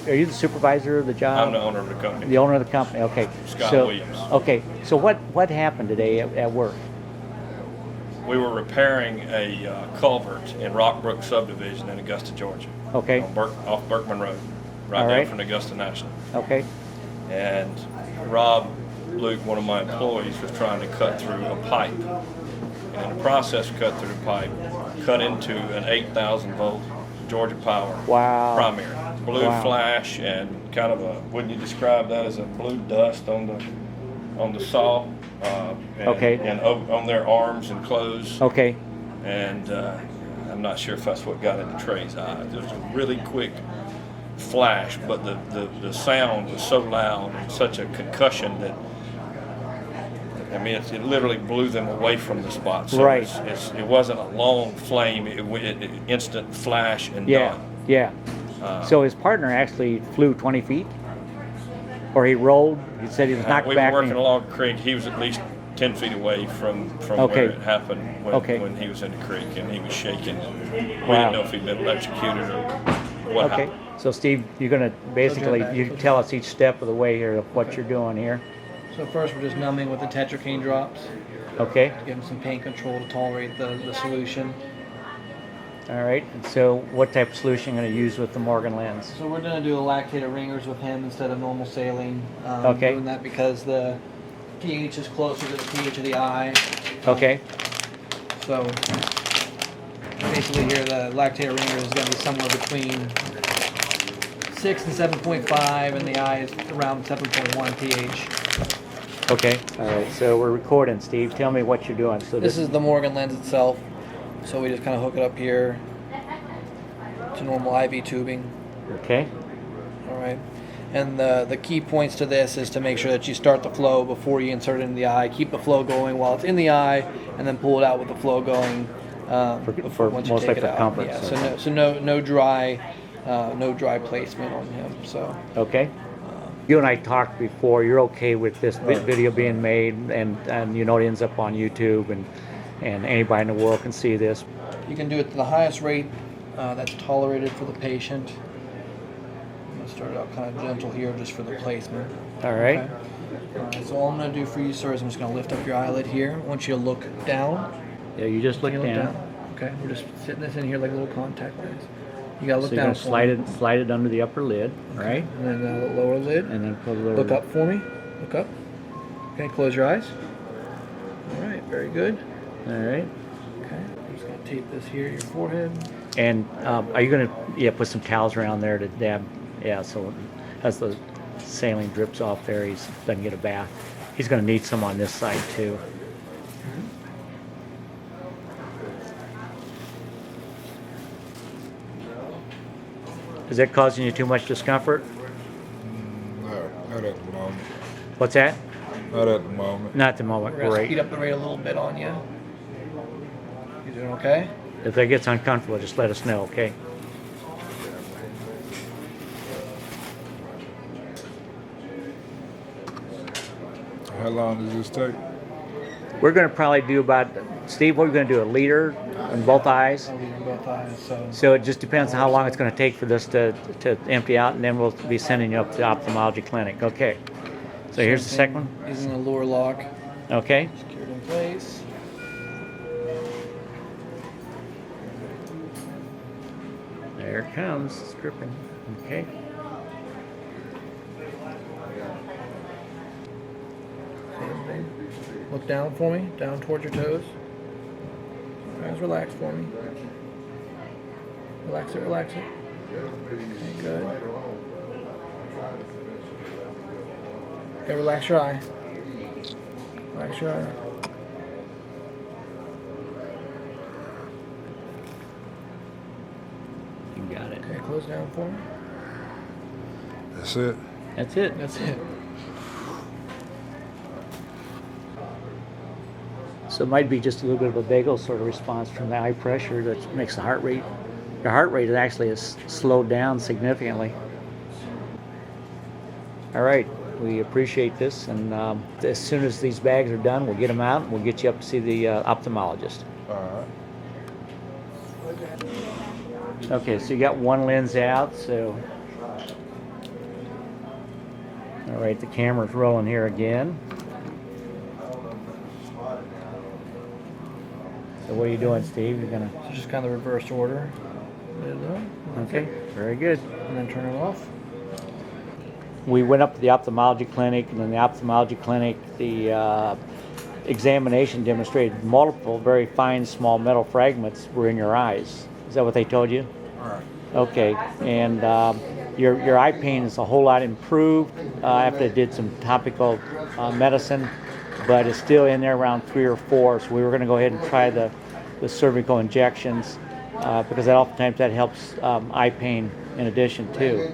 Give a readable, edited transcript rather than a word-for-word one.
are you the supervisor of the job? I'm the owner of the company. The owner of the company. Okay. Scott so, Williams. Okay. So what happened today at work? We were repairing a culvert in Rockbrook subdivision in Augusta, Georgia. Okay. Off Berkman Road, All right right. down from Augusta National. Okay. And Rob Luke, one of my employees, was trying to cut through a pipe. And in the process of cut through the pipe, cut into an 8,000 volt Georgia Power Wow. primary. Blue Wow. flash and kind of a, wouldn't you describe that as a blue dust on the saw? And, Okay. And on their arms and clothes. Okay. And I'm not sure if that's what got into Trey's eye. There was a really quick flash, but the sound was so loud and such a concussion that, I mean, it literally blew them away from the spot. So Right. it wasn't a long flame, it instant flash and Yeah. done. Yeah. So his partner actually flew 20 feet? Or he rolled? He said he was knocked We back. were working along the creek. He was at least 10 feet away from Okay. where it happened when he was in the creek, and he was shaking. We didn't know if he'd been electrocuted or what Okay. happened. So Steve, you're going to basically, you tell us each step of the way here of what you're doing here. So first we're just numbing with the tetracaine drops. Okay. Give him some pain control to tolerate the solution. All right. And so what type of solution are you going to use with the Morgan lens? So we're going to do a lactated ringers with him instead of normal saline. Okay. Doing that because the pH is closer to the pH of the eye. Okay. So basically here the lactated ringer is going to be somewhere between 6 and 7.5 and the eye is around 7.1 pH. Okay. All right. So we're recording, Steve. Tell me what you're doing. So This is the Morgan lens itself. So we just kind of hook it up here to normal IV tubing. Okay. All right. And the key points to this is to make sure that you start the flow before you insert it in the eye. Keep the flow going while it's in the eye, and then pull it out with the flow going. For once you most take likely it out. comfort. Yeah. So no dry placement on him. So. Okay. You and I talked before. You're okay with this video being made, and you know it ends up on YouTube, and anybody in the world can see this. You can do it to the highest rate that's tolerated for the patient. I'm going to start out kind of gentle here just for the placement. All right. Okay. All right, so all I'm going to do for you, sir, is I'm just going to lift up your eyelid here. I want you to look down. Yeah, you just look Can you down. Okay, we're just sitting this in here like a little contact lens. You got to look So you're down. gonna slide it under the upper lid, right? And then lower lid. And then put a little. Look up for me. Look up. Okay, close your eyes. All right, very good. All right. Okay, I'm just going to tape this here, your forehead. And are you gonna put some towels around there to dab? Yeah. So as the saline drips off there, he doesn't get a bath. He's gonna need some on this side too. Is that causing you too much discomfort? No, not at the moment. What's that? Not at the moment. Not at the moment. We're going to speed Great. up the rate a little bit on you. You doing okay? If that gets uncomfortable, just let us know, okay? How long does this take? We're going to probably do about, Steve, we're going to do a liter in both eyes. I'll leave in both eyes. So it just depends on how long it's going to take for this to empty out, and then we'll be sending you up to the ophthalmology clinic. Okay. So here's the second one. Using the lure lock. Okay. Secured in place. There it comes. It's dripping. Okay. Same thing. Look down for me. Down towards your toes. Guys, relax for me. Relax it, relax it. Okay, good. Okay, relax your eye. Relax your eye. You got it. Okay, close down for me. That's it. That's it. That's it. So it might be just a little bit of a vagal sort of response from the eye pressure that makes the heart rate. Your heart rate actually is slowed down significantly. All right, we appreciate this, and as soon as these bags are done, we'll get them out, and we'll get you up to see the ophthalmologist. All right. Okay, so you got one lens out, so All right, the camera's rolling here again. So what are you doing, Steve? You're gonna, So just kind of reverse order. okay, very good. And then turn it off. We went up to the ophthalmology clinic, and in the ophthalmology clinic, the examination demonstrated multiple very fine small metal fragments were in your eyes. Is that what they told you? Right. Okay, and your eye pain is a whole lot improved after they did some topical medicine, but it's still in there around 3 or 4. So we were going to go ahead and try the cervical injections because that oftentimes that helps eye pain in addition too.